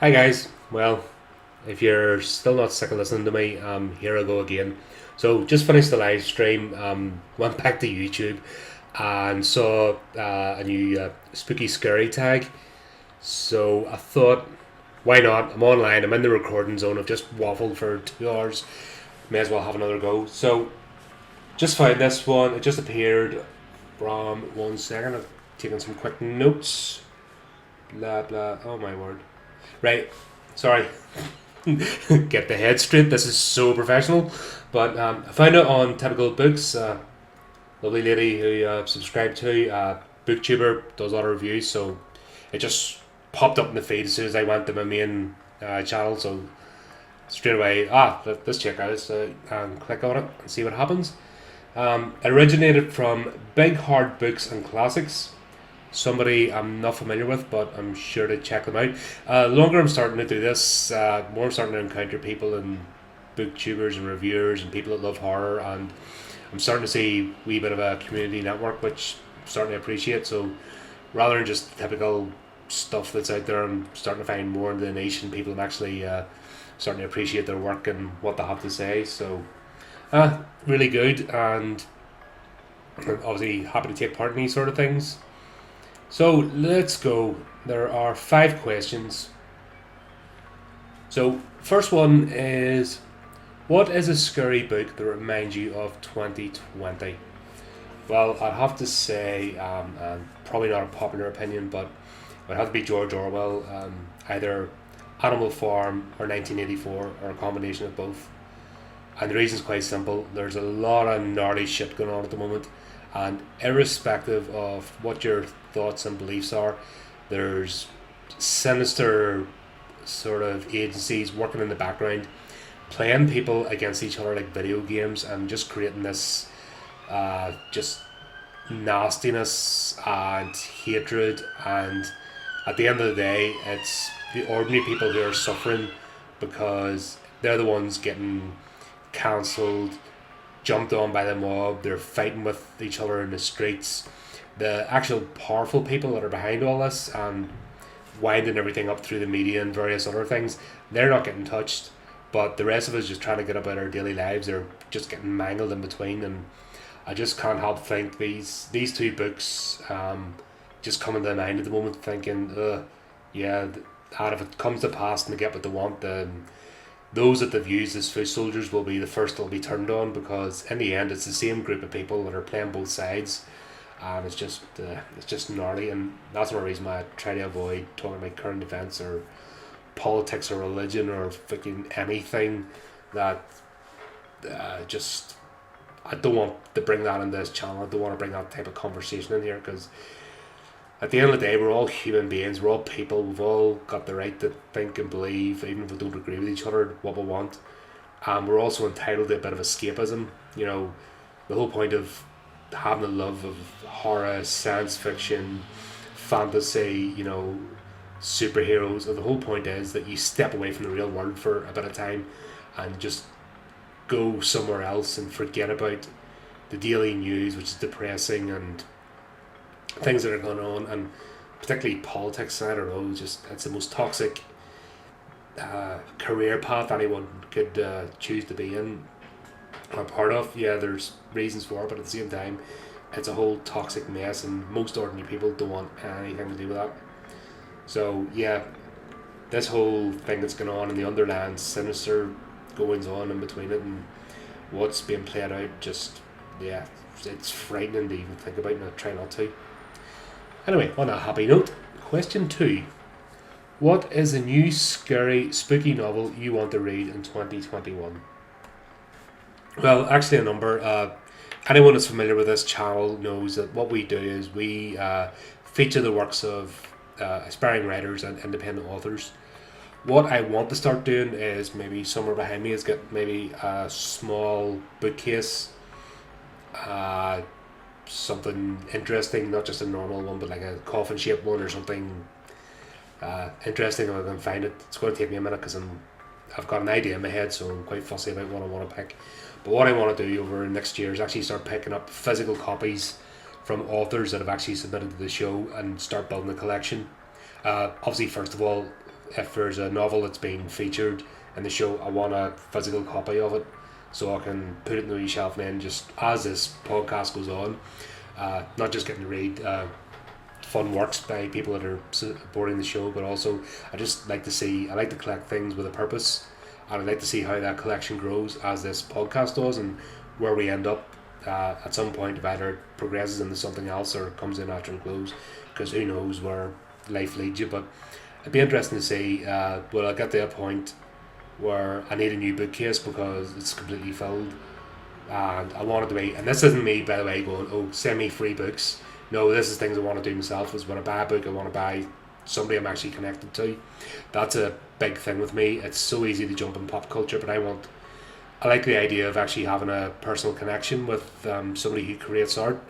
Hi guys. Well, if you're still not sick of listening to me, here I go again. So just finished the live stream. Went back to YouTube and saw a new spooky scary tag. So I thought, why not? I'm online. I'm in the recording zone. I've just waffled for 2 hours. May as well have another go. So just found this one. It just appeared from 1 second. I've taken some quick notes. Blah blah. Oh my word. Right. Sorry. Get the head straight. This is so professional. But I found it on Typical Books. Lovely lady who subscribed to, booktuber, does a lot of reviews. So it just popped up in the feed as soon as I went to my main channel. So straight away, let's check out this and click on it and see what happens. It originated from Big Hard Books and Classics. Somebody I'm not familiar with, but I'm sure to check them out. The longer I'm starting to do this, more I'm starting to encounter people and booktubers and reviewers and people that love horror, and I'm starting to see a wee bit of a community network, which I'm starting to appreciate. So rather than just typical stuff that's out there, I'm starting to find more in the niche and people are actually starting to appreciate their work and what they have to say. So really good, and obviously happy to take part in these sort of things. So let's go. There are 5 questions. So first one is, what is a scary book that reminds you of 2020? Well, I'd have to say, and probably not a popular opinion, but it would have to be George Orwell, either Animal Farm or 1984, or a combination of both. And the reason's quite simple. There's a lot of gnarly shit going on at the moment, and irrespective of what your thoughts and beliefs are, there's sinister sort of agencies working in the background, playing people against each other like video games, and just creating this just nastiness and hatred. And at the end of the day, it's the ordinary people who are suffering because they're the ones getting cancelled, jumped on by the mob. They're fighting with each other in the streets. The actual powerful people that are behind all this and winding everything up through the media and various other things, they're not getting touched. But the rest of us just trying to get about our daily lives are just getting mangled in between. And I just can't help think these two books just come into mind at the moment, thinking, yeah, that if it comes to pass and they get what they want, then those that they've used as foot soldiers will be the first that will be turned on, because in the end it's the same group of people that are playing both sides, and it's just gnarly. And that's one reason why I try to avoid talking about current events or politics or religion or fucking anything that just I don't want to bring that into this channel. I don't want to bring that type of conversation in here, because at the end of the day, we're all human beings. We're all people. We've all got the right to think and believe, even if we don't agree with each other, what we want. And we're also entitled to a bit of escapism. You know, the whole point of having a love of horror, science fiction, fantasy, superheroes. The whole point is that you step away from the real world for a bit of time and just go somewhere else and forget about the daily news, which is depressing, and things that are going on, and particularly politics. I don't know, just it's the most toxic career path anyone could choose to be in or part of. Yeah, there's reasons for it, but at the same time, it's a whole toxic mess, and most ordinary people don't want anything to do with that. So yeah, this whole thing that's going on in the underland, sinister goings on in between it, and what's being played out, just yeah, it's frightening to even think about, and I try not to. Anyway, on a happy note, question 2. What is a new scary, spooky novel you want to read in 2021? Well, actually a number. Anyone that's familiar with this channel knows that what we do is we feature the works of aspiring writers and independent authors. What I want to start doing is, maybe somewhere behind me, is get maybe a small bookcase, something interesting, not just a normal one, but like a coffin shaped one or something interesting. If I can find it, it's going to take me a minute because I've got an idea in my head, so I'm quite fussy about what I want to pick. But what I want to do over next year is actually start picking up physical copies from authors that have actually submitted to the show and start building a collection. Obviously, first of all, if there's a novel that's being featured in the show, I want a physical copy of it so I can put it in the wee shelf, and then just as this podcast goes on, not just getting to read fun works by people that are supporting the show, but also I like to collect things with a purpose, and I'd like to see how that collection grows as this podcast does, and where we end up at some point, if either it progresses into something else or comes in after it goes, because who knows where life leads you. But it'd be interesting to see, will I get to a point where I need a new bookcase because it's completely filled, and I want it to be, and this isn't me by the way going, oh, send me free books. No, this is things I want to do myself. Is when I buy a book, I want to buy somebody I'm actually connected to. That's a big thing with me. It's so easy to jump in pop culture, but I like the idea of actually having a personal connection with somebody who creates art.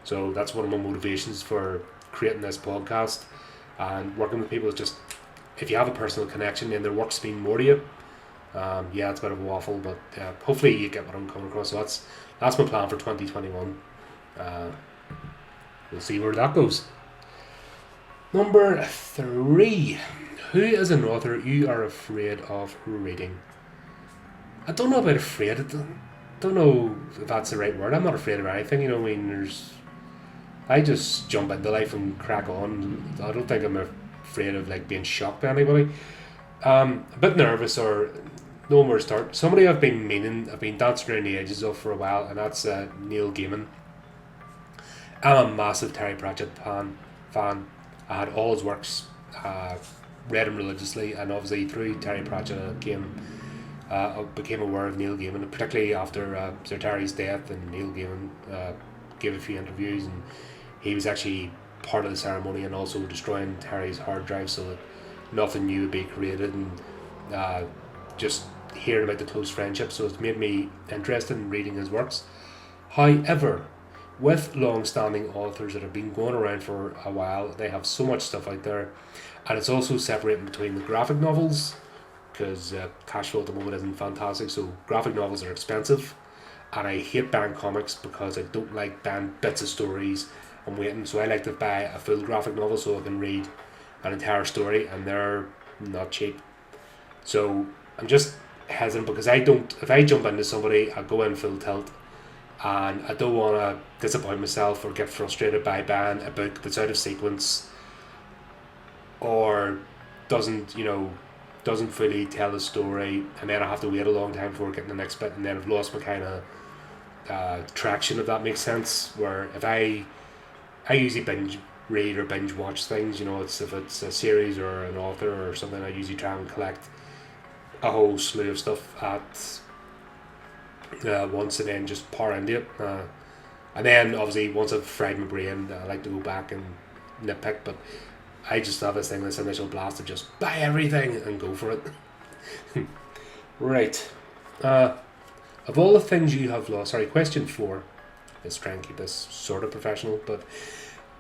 So that's one of my motivations for creating this podcast and working with people. Is just, if you have a personal connection, then their work's mean more to you. Yeah, it's a bit of a waffle, but hopefully you get what I'm coming across. So that's my plan for 2021. We'll see where that goes. Number 3. Who is an author you are afraid of reading? I don't know about afraid. I don't know if that's the right word. I'm not afraid of anything. I just jump into life and crack on. I don't think I'm afraid of being shocked by anybody. A bit nervous or no more start. Somebody I've been dancing around the edges of for a while, and that's Neil Gaiman. I'm a massive Terry Pratchett fan. I had all his works, read him religiously, and obviously through Terry Pratchett I became aware of Neil Gaiman, particularly after Sir Terry's death, and Neil Gaiman gave a few interviews, and he was actually part of the ceremony and also destroying Terry's hard drive so that nothing new would be created, and just hearing about the close friendship, so it's made me interested in reading his works. However, with long-standing authors that have been going around for a while, they have so much stuff out there, and it's also separating between the graphic novels, because cash flow at the moment isn't fantastic, so graphic novels are expensive, and I hate buying comics because I don't like buying bits of stories and waiting, so I like to buy a full graphic novel so I can read an entire story, and they're not cheap. So I'm just hesitant because if I jump into somebody, I go in full tilt, and I don't want to disappoint myself or get frustrated by buying a book that's out of sequence or doesn't fully tell the story, and then I have to wait a long time before getting the next bit, and then I've lost my kind of traction, if that makes sense. Where if I usually binge read or binge watch things, if it's a series or an author or something, I usually try and collect a whole slew of stuff at once, and then just pour into it, and then obviously once I've fried my brain, I like to go back and nitpick, but I just have this initial blast of just buy everything and go for it. Right. Of all the things you have lost, question 4, let's try and keep this sort of professional, but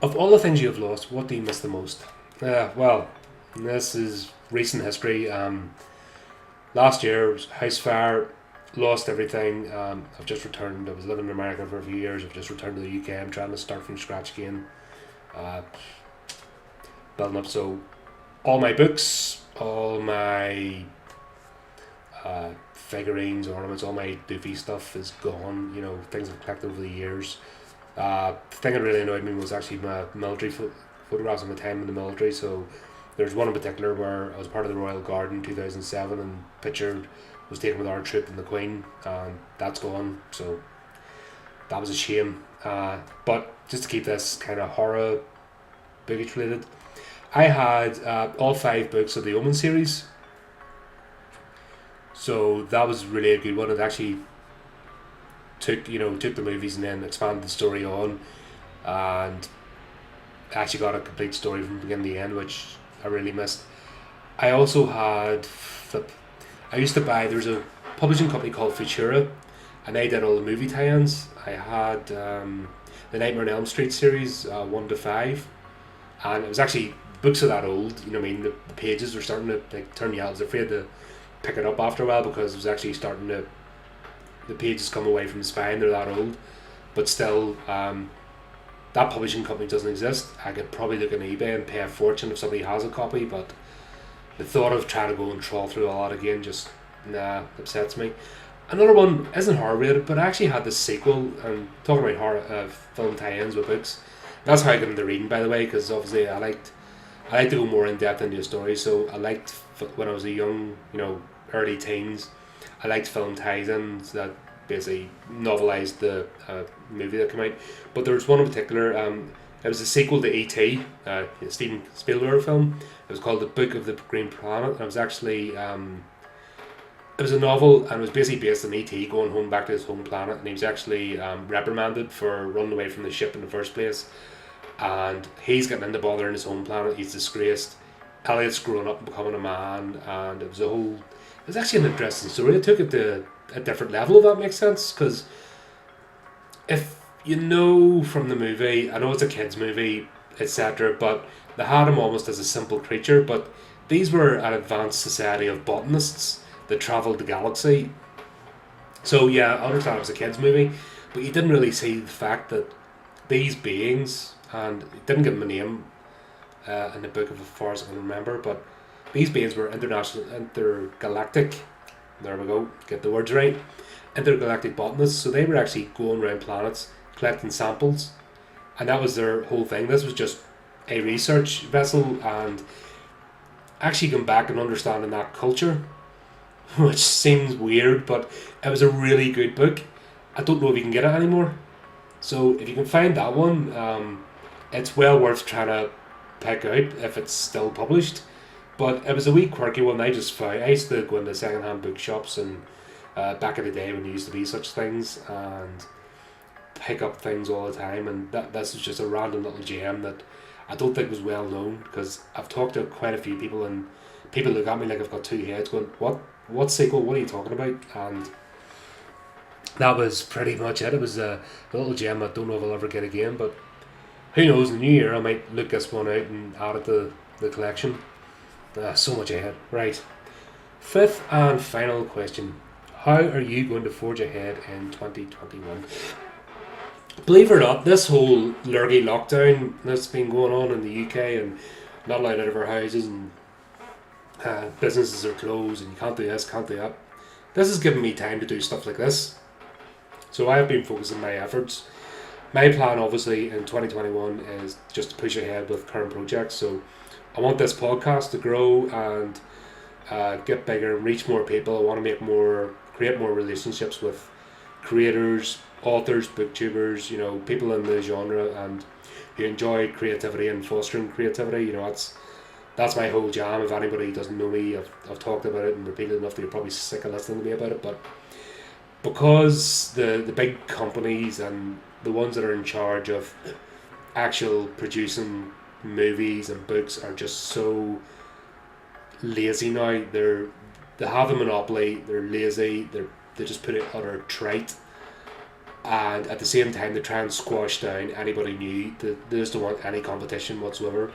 of all the things you have lost, what do you miss the most? Well, this is recent history. Last year, house fire, lost everything. I've just returned. I was living in America for a few years. I've just returned to the UK. I'm trying to start from scratch again. Building up. So all my books, all my figurines, ornaments, all my doofy stuff is gone. Things I've collected over the years. The thing that really annoyed me was actually my military photographs of my time in the military. So there's one in particular where I was part of the Royal Guard in 2007, and pictured was taken with our troop and the Queen, and that's gone. So that was a shame. But just to keep this kind of horror bookish related, I had all 5 books of the Omen series. So that was really a good one. It actually took the movies and then expanded the story on, and actually got a complete story from beginning to end, which I really missed. I also had I used to buy, there's a publishing company called Futura, and they did all the movie tie-ins. I had the Nightmare on Elm Street series 1 to 5, and it was actually, books are that old, the pages were starting to turn yellow. I was afraid to pick it up after a while because it was actually starting to, the pages come away from the spine, they're that old. But still, that publishing company doesn't exist. I could probably look on eBay and pay a fortune if somebody has a copy, but the thought of trying to go and trawl through all that again just upsets me. Another one isn't horror rated, but I actually had the sequel. And talking about horror film tie-ins with books, that's how I got into reading, by the way, because obviously I like to go more in depth into a story. So I liked when I was a young, early teens, I liked film tie-ins that basically novelized the movie that came out. But there was one in particular. It was a sequel to E.T., Steven Spielberg film. It was called The Book of the Green Planet. And it was actually it was a novel, and it was basically based on E.T. going home back to his home planet, and he was actually reprimanded for running away from the ship in the first place. And he's getting into bother in his home planet. He's disgraced. Elliot's grown up and becoming a man, and it was actually an interesting story. It took it to a different level, if that makes sense, because if you know from the movie, I know it's a kids movie, etc., but they had him almost as a simple creature, but these were an advanced society of botanists that travelled the galaxy. So yeah, I understand it was a kids movie, but you didn't really see the fact that these beings, and it didn't give them a name in the book, as far as I can remember, but these beings were intergalactic. There we go, get the words right. Intergalactic botanists, so they were actually going around planets collecting samples, and that was their whole thing. This was just a research vessel, and actually going back and understanding that culture, which seems weird, but it was a really good book. I don't know if you can get it anymore, so if you can find that one, it's well worth trying to pick out if it's still published. But it was a wee quirky one. I used to go into second-hand bookshops and back in the day when there used to be such things, and pick up things all the time, and this is just a random little gem that I don't think was well known, because I've talked to quite a few people, and people look at me like I've got two heads going, what sequel, what are you talking about? And that was pretty much it. It was a little gem I don't know if I'll ever get again, but who knows, in the new year I might look this one out and add it to the collection. So much ahead. Right. Fifth and final question. How are you going to forge ahead in 2021? Believe it or not, this whole lurgy lockdown that's been going on in the UK, and not allowed out of our houses, and businesses are closed, and you can't do this, can't do that. This has given me time to do stuff like this. So I have been focusing my efforts. My plan, obviously, in 2021 is just to push ahead with current projects. So I want this podcast to grow and get bigger and reach more people. I want to create more relationships with creators, authors, booktubers, people in the genre and who enjoy creativity and fostering creativity. That's my whole jam. If anybody doesn't know me, I've talked about it and repeated enough that you're probably sick of listening to me about it. But because the big companies and the ones that are in charge of actual producing movies and books are just so lazy now. They have a monopoly. They're lazy. They just put it utter trite, and at the same time they try and squash down anybody new. They just don't want any competition whatsoever.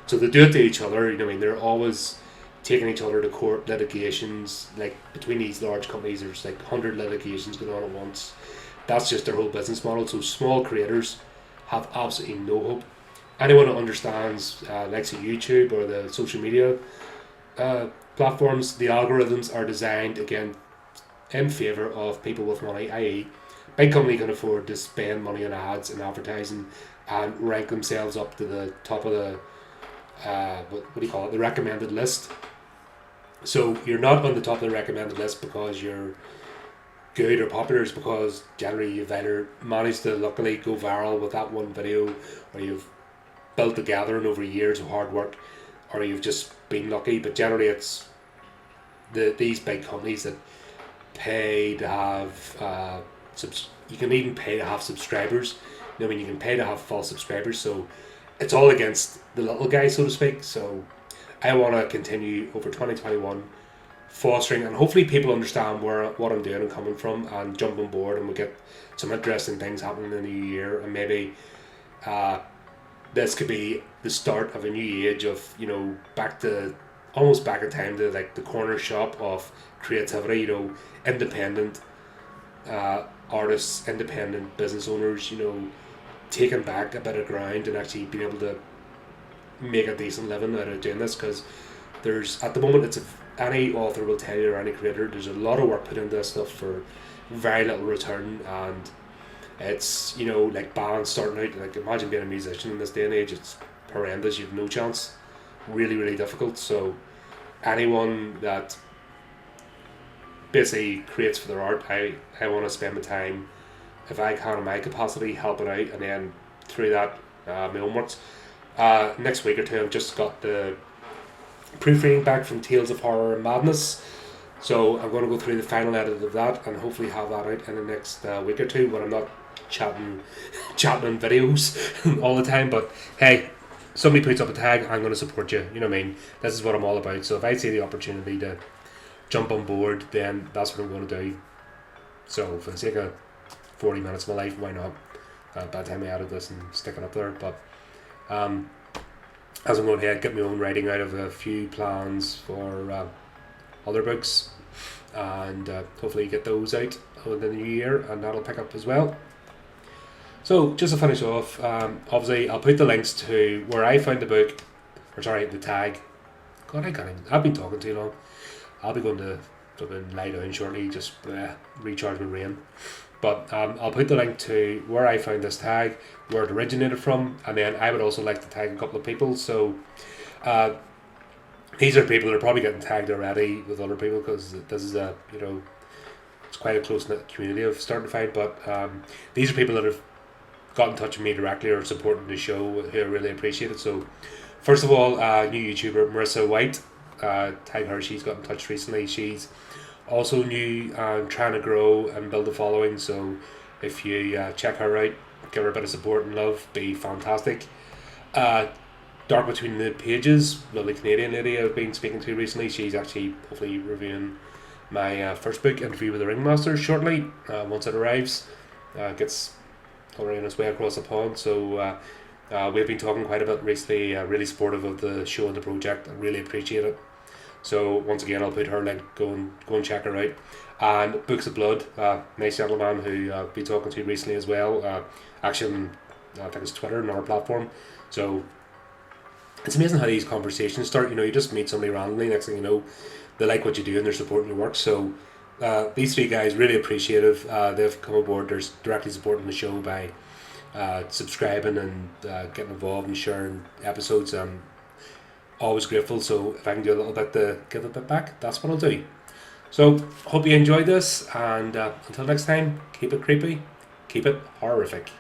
So they do it to each other. They're always taking each other to court, litigations. Like between these large companies, there's like 100 litigations going on at once. That's just their whole business model. So small creators have absolutely no hope. Anyone who understands likes of YouTube or the social media platforms, the algorithms are designed again in favour of people with money, i.e. big company can afford to spend money on ads and advertising and rank themselves up to the top of the the recommended list. So you're not on the top of the recommended list because you're good or popular. It's because generally you've either managed to luckily go viral with that one video, or you've built a gathering over years of hard work, or you've just been lucky. But generally it's these big companies that pay to have you can even pay to have subscribers. You can pay to have full subscribers. So it's all against the little guy, so to speak. So I want to continue over 2021 fostering, and hopefully people understand what I'm doing and coming from, and jump on board, and we get some interesting things happening in the new year. And maybe this could be the start of a new age of almost back in time to like the corner shop of creativity. Independent artists, independent business owners, taking back a bit of ground and actually being able to make a decent living out of doing this, because There's at the moment any author will tell you, or any creator, there's a lot of work put into this stuff for very little return, and it's, like bands starting out. Like, imagine being a musician in this day and age. It's horrendous. You've no chance. Really, really difficult. So anyone that basically creates for their art, I want to spend my time, if I can in my capacity, helping out, and then through that, my own works. Next week or two, I've just got the proofreading back from Tales of Horror and Madness, so I'm going to go through the final edit of that and hopefully have that out in the next week or two, when I'm not chatting on videos all the time. But hey, somebody puts up a tag, I'm going to support you. You know what I mean? This is what I'm all about. So if I see the opportunity to jump on board, then that's what I'm going to do. So for the sake of 40 minutes of my life, why not? By the time I edit this and stick it up there. But as I'm going ahead, get my own writing out of a few plans for other books, and hopefully get those out within the new year, and that'll pick up as well. So just to finish off, obviously I'll put the links to where I found the book, the tag. God, I've been talking too long. I'll be going to lie down shortly, just recharge my brain. But I'll put the link to where I found this tag, where it originated from, and then I would also like to tag a couple of people. So these are people that are probably getting tagged already with other people, because this is it's quite a close-knit community of starting to find. But these are people that have got in touch with me directly or supporting the show, who I really appreciate it. So first of all, new YouTuber Marissa White, tag her. She's got in touch recently. She's also new and trying to grow and build a following, so if you check her out, give her a bit of support and love, be fantastic. Dark Between the Pages, lovely Canadian lady I've been speaking to recently. She's actually hopefully reviewing my first book, Interview with the Ringmaster, shortly, once it arrives. Gets already on its way across the pond. So we've been talking quite a bit recently, really supportive of the show and the project. I really appreciate it. So once again, I'll put her link. Go and check her out. And Books of Blood, nice gentleman who I've been talking to recently as well. Actually, I think it's Twitter and our platform. So it's amazing how these conversations start. You just meet somebody randomly. Next thing you know, they like what you do and they're supporting your work. So these three guys, really appreciative. They've come aboard. They're directly supporting the show by subscribing and getting involved and sharing episodes. Always grateful, so if I can do a little bit to give a bit back, that's what I'll do. So hope you enjoyed this, and until next time, keep it creepy, keep it horrific.